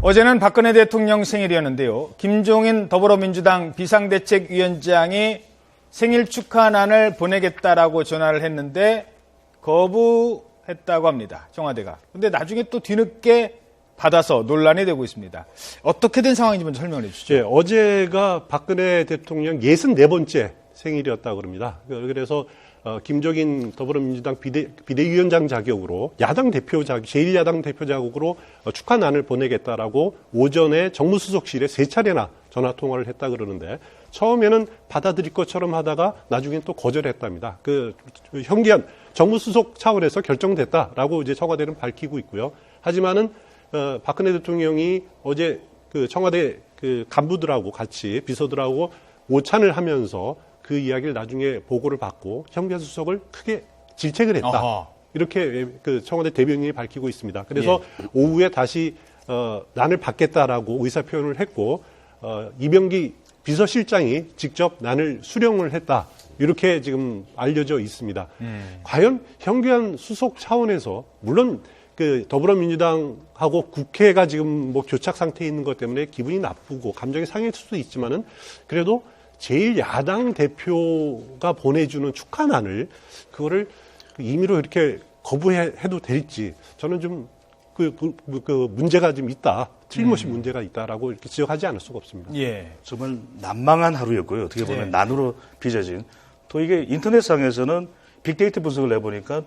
어제는 박근혜 대통령 생일이었는데요. 김종인 더불어민주당 비상대책위원장이 생일 축하난을 보내겠다라고 전화를 했는데 거부했다고 합니다. 청와대가. 근데 나중에 또 뒤늦게 받아서 논란이 되고 있습니다. 어떻게 된 상황인지 먼저 설명을 해 주시죠. 네, 어제가 박근혜 대통령 64번째 생일이었다고 합니다. 그래서 김종인 더불어민주당 비대위원장 자격으로 제1야당 대표 자격으로 축하난을 보내겠다라고 오전에 정무수석실에 3차례나 전화통화를 했다 그러는데 처음에는 받아들일 것처럼 하다가 나중엔 또 거절했답니다. 현기한 정무수석 차원에서 결정됐다라고 이제 청와대는 밝히고 있고요. 하지만은 박근혜 대통령이 어제 청와대 간부들하고 같이 비서들하고 오찬을 하면서 그 이야기를 나중에 보고를 받고 현기한 수석을 크게 질책을 했다. 어허. 이렇게 청와대 대변인이 밝히고 있습니다. 그래서 오후에 다시 난을 받겠다라고 의사표현을 했고 이병기 비서실장이 직접 난을 수령을 했다. 이렇게 지금 알려져 있습니다. 과연 현기한 수석 차원에서 물론 더불어민주당하고 국회가 지금 교착 상태에 있는 것 때문에 기분이 나쁘고 감정이 상해질 수도 있지만은 그래도 제1야당 대표가 보내주는 축하난을 그거를 임의로 이렇게 거부해도 될지 저는 좀 문제가 좀 있다. 틀림없이 문제가 있다라고 이렇게 지적하지 않을 수가 없습니다. 예. 정말 난망한 하루였고요. 어떻게 보면 난으로 빚어진. 또 이게 인터넷상에서는 빅데이터 분석을 내보니까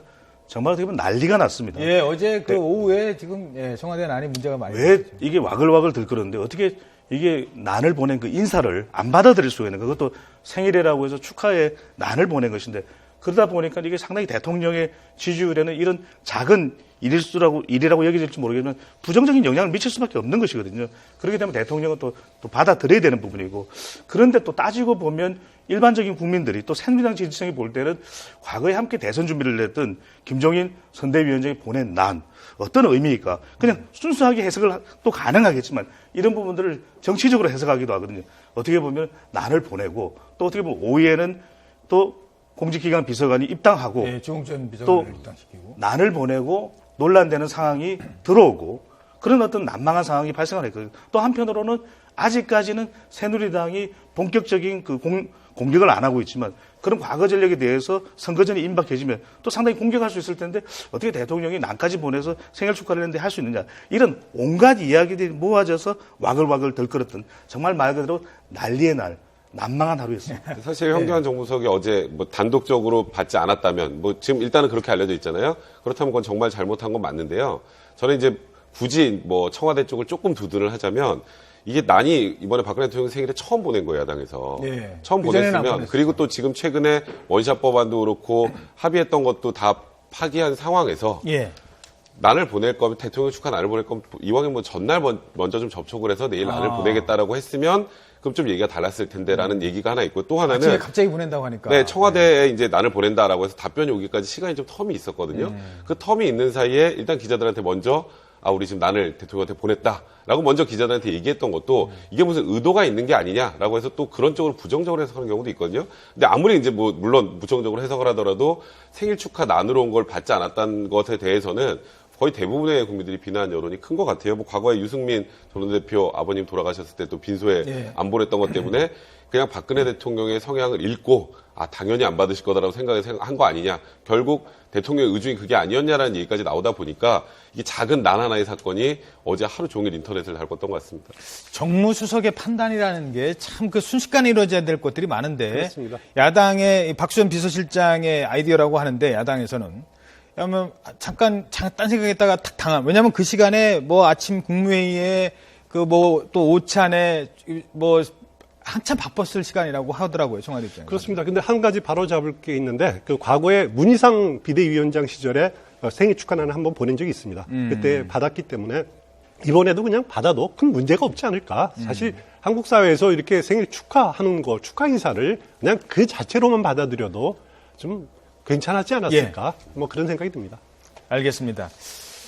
정말 어떻게 보면 난리가 났습니다. 예, 어제 오후에 지금 청와대 난이 문제가 많이 왜 있었죠. 이게 와글와글 들끓었는데 어떻게 이게 난을 보낸 그 인사를 안 받아들일 수가 있는 그것도 생일이라고 해서 축하에 난을 보낸 것인데 그러다 보니까 이게 상당히 대통령의 지지율에는 이런 작은 일이라고 여겨질지 모르겠지만 부정적인 영향을 미칠 수밖에 없는 것이거든요. 그렇기 때문에 대통령은 또 받아들여야 되는 부분이고 그런데 또 따지고 보면 일반적인 국민들이 또 새누리당 지지층이 볼 때는 과거에 함께 대선 준비를 했던 김종인 선대위원장이 보낸 난 어떤 의미일까? 그냥 순수하게 해석을 또 가능하겠지만 이런 부분들을 정치적으로 해석하기도 하거든요. 어떻게 보면 난을 보내고 또 어떻게 보면 오후에는 또 공직기관 비서관이 입당하고 조응천 또 비서관을 입당시키고 난을 보내고 논란되는 상황이 들어오고 그런 어떤 난망한 상황이 발생을 했거든요. 또 한편으로는 아직까지는 새누리당이 본격적인 공격을 안 하고 있지만 그런 과거 전력에 대해서 선거전이 임박해지면 또 상당히 공격할 수 있을 텐데 어떻게 대통령이 난까지 보내서 생일 축하를 했는데 할 수 있느냐. 이런 온갖 이야기들이 모아져서 와글와글 덜끓었던 정말 말 그대로 난리의 날. 난망한 하루였습니다. 사실 현기한 정무석이 어제 단독적으로 받지 않았다면 지금 일단은 그렇게 알려져 있잖아요. 그렇다면 그건 정말 잘못한 건 맞는데요. 저는 이제 굳이 청와대 쪽을 조금 두둔을 하자면 이게 난이 이번에 박근혜 대통령 생일에 처음 보낸 거예요, 야당에서. 처음 보냈으면 그리고 또 지금 최근에 원샷 법안도 그렇고 합의했던 것도 다 파기한 상황에서 난을 보낼 거면 대통령 축하 난을 보낼 거면 이왕이면 전날 먼저 좀 접촉을 해서 내일 난을 보내겠다라고 했으면 그럼 좀 얘기가 달랐을 텐데라는 얘기가 하나 있고 또 하나는 갑자기 보낸다고 하니까 네, 청와대에 이제 난을 보낸다라고 해서 답변이 오기까지 시간이 좀 텀이 있었거든요. 그 텀이 있는 사이에 일단 기자들한테 먼저 우리 지금 난을 대통령한테 보냈다라고 먼저 기자들한테 얘기했던 것도 이게 무슨 의도가 있는 게 아니냐라고 해서 또 그런 쪽으로 부정적으로 해석하는 경우도 있거든요. 근데 아무리 이제 물론 부정적으로 해석을 하더라도 생일 축하 난으로 온 걸 받지 않았다는 것에 대해서는 거의 대부분의 국민들이 비난 여론이 큰 것 같아요. 과거에 유승민 전 원내대표 아버님 돌아가셨을 때 또 빈소에 안 보냈던 것 때문에 그냥 박근혜 대통령의 성향을 읽고 당연히 안 받으실 거다라고 생각해서 한 거 아니냐. 결국 대통령의 의중이 그게 아니었냐라는 얘기까지 나오다 보니까 이게 작은 난 하나의 사건이 어제 하루 종일 인터넷을 달궜던 것 같습니다. 정무수석의 판단이라는 게 참 순식간에 이루어져야 될 것들이 많은데 그렇습니다. 야당의 박수현 비서실장의 아이디어라고 하는데 야당에서는 그러면 잠깐 딴 생각했다가 탁 당한. 왜냐하면 그 시간에 아침 국무회의에 또 오찬에 한참 바빴을 시간이라고 하더라고요, 청와대 입장에서. 그렇습니다. 근데 한 가지 바로 잡을 게 있는데 과거에 문희상 비대위원장 시절에 생일 축하난을 한번 보낸 적이 있습니다. 그때 받았기 때문에 이번에도 그냥 받아도 큰 문제가 없지 않을까. 사실 한국 사회에서 이렇게 생일 축하하는 거, 축하 인사를 그냥 그 자체로만 받아들여도 좀 괜찮았지 않았을까? 그런 생각이 듭니다. 알겠습니다.